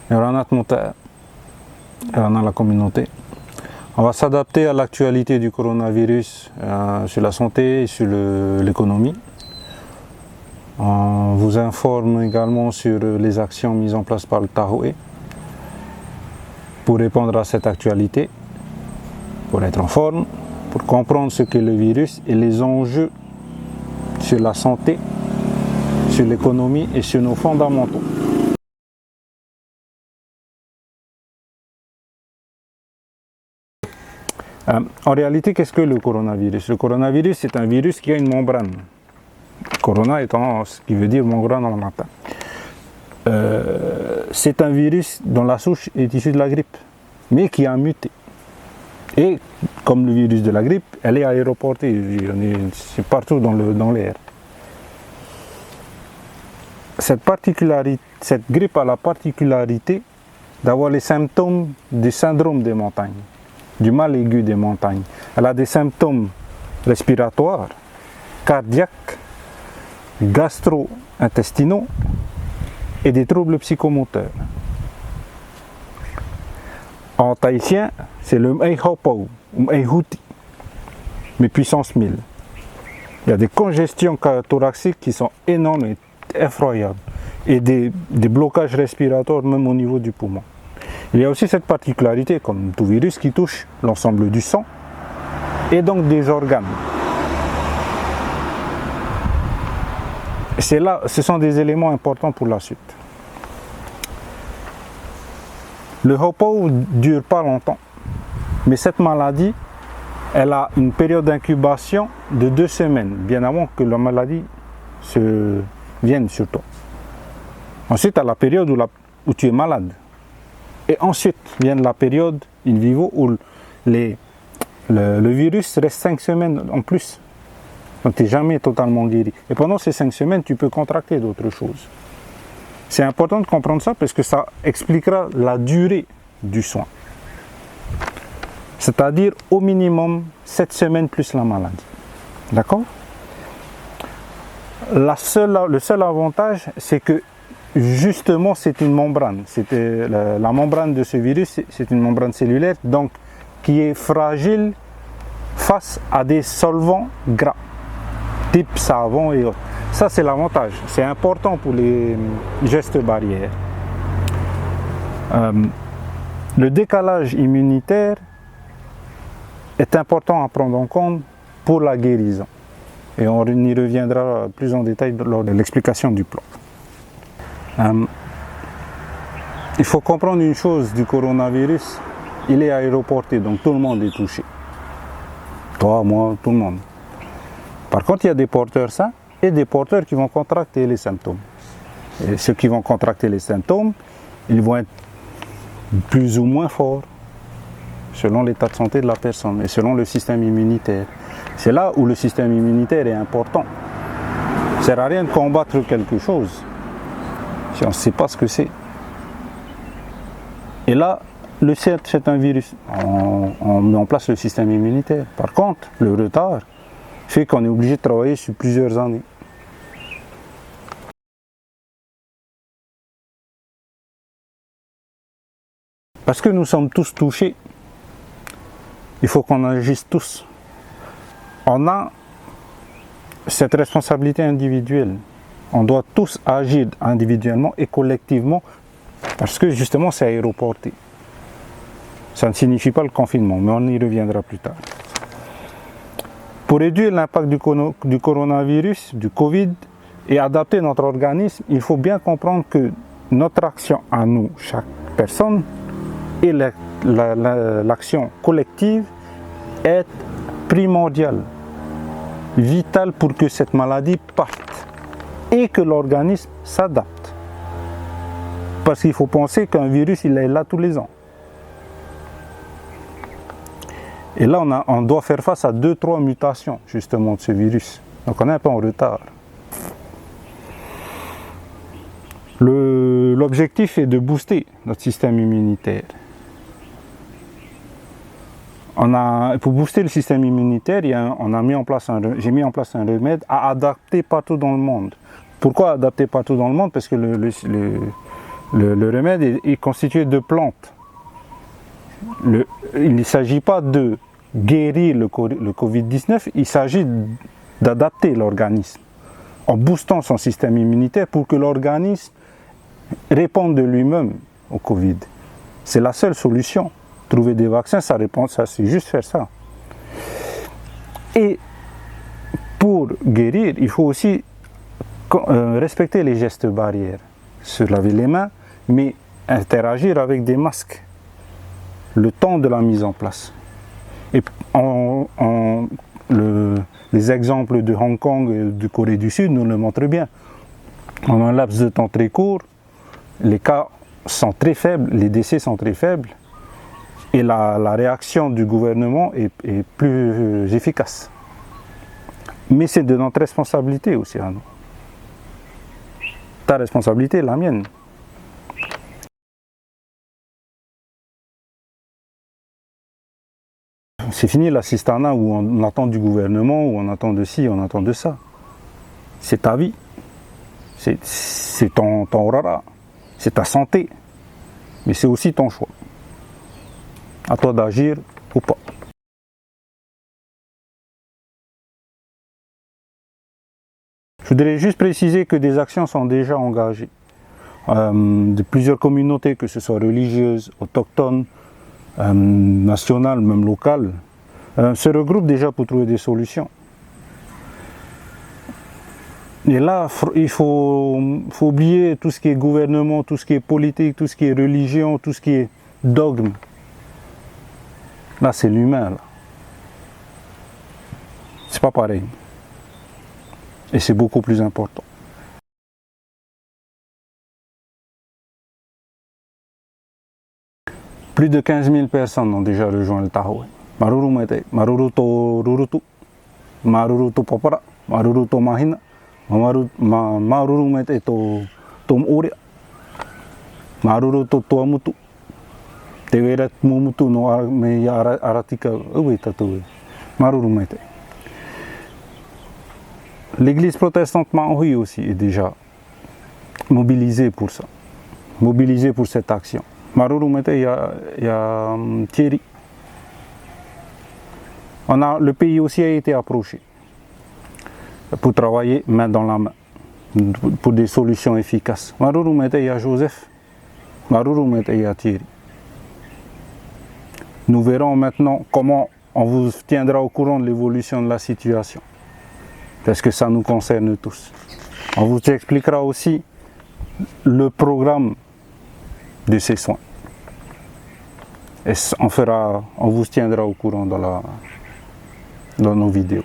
Ranat Mouta, Rana la communauté. On va s'adapter à l'actualité du coronavirus sur la santé et sur l'économie. On vous informe également sur les actions mises en place par le Tahoe pour répondre à cette actualité, pour être en forme, pour comprendre ce qu'est le virus et les enjeux sur la santé, sur l'économie et sur nos fondamentaux. En réalité, qu'est-ce que le coronavirus? Le coronavirus, c'est un virus qui a une membrane. Corona étant ce qui veut dire membrane en latin. C'est un virus dont la souche est issue de la grippe, mais qui a muté. Et comme le virus de la grippe, elle est aéroportée, c'est partout dans l'air. Cette grippe a la particularité d'avoir les symptômes du syndrome des montagnes, du mal aigu des montagnes. Elle a des symptômes respiratoires, cardiaques, gastro-intestinaux et des troubles psychomoteurs. En tahitien, c'est le M'Aihopou ou M'Aihuti, mais puissance 1000. Il y a des congestions thoraciques qui sont énormes et effroyables et des blocages respiratoires même au niveau du poumon. Il y a aussi cette particularité, comme tout virus, qui touche l'ensemble du sang et donc des organes. Ce sont des éléments importants pour la suite. Le Hopo ne dure pas longtemps, mais cette maladie, elle a une période d'incubation de 2 semaines, bien avant que la maladie vienne sur toi. Ensuite, tu as la période où tu es malade. Et ensuite vient la période in vivo où le virus reste 5 semaines en plus. Donc tu n'es jamais totalement guéri. Et pendant ces 5 semaines, tu peux contracter d'autres choses. C'est important de comprendre ça parce que ça expliquera la durée du soin. C'est-à-dire au minimum 7 semaines plus la maladie. D'accord? Le seul avantage, c'est que justement, c'est une membrane. La membrane de ce virus, c'est une membrane cellulaire, donc qui est fragile face à des solvants gras, type savon et autres. Ça, c'est l'avantage. C'est important pour les gestes barrières. Le décalage immunitaire est important à prendre en compte pour la guérison. Et on y reviendra plus en détail lors de l'explication du plan. Il faut comprendre une chose du coronavirus, il est aéroporté, donc tout le monde est touché. Toi, moi, tout le monde. Par contre, il y a des porteurs sains et des porteurs qui vont contracter les symptômes. Et ceux qui vont contracter les symptômes, ils vont être plus ou moins forts, selon l'état de santé de la personne et selon le système immunitaire. C'est là où le système immunitaire est important. Ça ne sert à rien de combattre quelque chose si on ne sait pas ce que c'est. Et là, c'est un virus. On met en place le système immunitaire. Par contre, le retard fait qu'on est obligé de travailler sur plusieurs années. Parce que nous sommes tous touchés, il faut qu'on agisse tous. On a cette responsabilité individuelle. On doit tous agir individuellement et collectivement parce que justement c'est aéroporté. Ça ne signifie pas le confinement, mais on y reviendra plus tard. Pour réduire l'impact du coronavirus, du Covid, et adapter notre organisme, il faut bien comprendre que notre action à nous, chaque personne, et l'action collective est primordiale, vitale pour que cette maladie parte et que l'organisme s'adapte. Parce qu'il faut penser qu'un virus, il est là tous les ans. Et là, on doit faire face à 2-3 mutations, justement, de ce virus. Donc on est un peu en retard. L'objectif est de booster notre système immunitaire. Pour booster le système immunitaire, j'ai mis en place un remède à adapter partout dans le monde. Pourquoi adapter partout dans le monde? Parce que Le remède est constitué de plantes. Il ne s'agit pas de guérir le Covid-19, il s'agit d'adapter l'organisme en boostant son système immunitaire pour que l'organisme réponde de lui-même au Covid. C'est la seule solution. Trouver des vaccins, ça répond, ça, c'est juste faire ça. Et pour guérir, il faut aussi respecter les gestes barrières. Se laver les mains, mais interagir avec des masques. Le temps de la mise en place. Et les exemples de Hong Kong et de Corée du Sud nous le montrent bien. En un laps de temps très court, les cas sont très faibles, les décès sont très faibles, et la réaction du gouvernement est plus efficace. Mais c'est de notre responsabilité aussi à nous. Ta responsabilité, la mienne. C'est fini l'assistanat où on attend du gouvernement, où on attend de ci, on attend de ça. C'est ta vie. C'est ton rara. C'est ta santé. Mais c'est aussi ton choix. À toi d'agir ou pas. Je voudrais juste préciser que des actions sont déjà engagées. De plusieurs communautés, que ce soit religieuses, autochtones, nationales, même locales, se regroupent déjà pour trouver des solutions. Et là, il faut oublier tout ce qui est gouvernement, tout ce qui est politique, tout ce qui est religion, tout ce qui est dogme. Là, c'est l'humain. C'est pas pareil. Et c'est beaucoup plus important. Plus de 15 000 personnes ont déjà rejoint le Tahoe. Maruru mete, maruru to rurutu, maruru to papara, maruru to mahina, maruru mete to m'oria, maruru to tuamutu, te wera mumutu no me aratika uwe tatoe, maruru mete. L'église protestante Maori aussi est déjà mobilisée pour ça, mobilisée pour cette action. Maruru mete, il y a Thierry. Le pays aussi a été approché pour travailler main dans la main, pour des solutions efficaces. Maruru mete, il y a Joseph. Maruru mete, il y a Thierry. Nous verrons maintenant comment on vous tiendra au courant de l'évolution de la situation. Parce que ça nous concerne tous. On vous expliquera aussi le programme de ces soins. Et on vous tiendra au courant dans nos vidéos.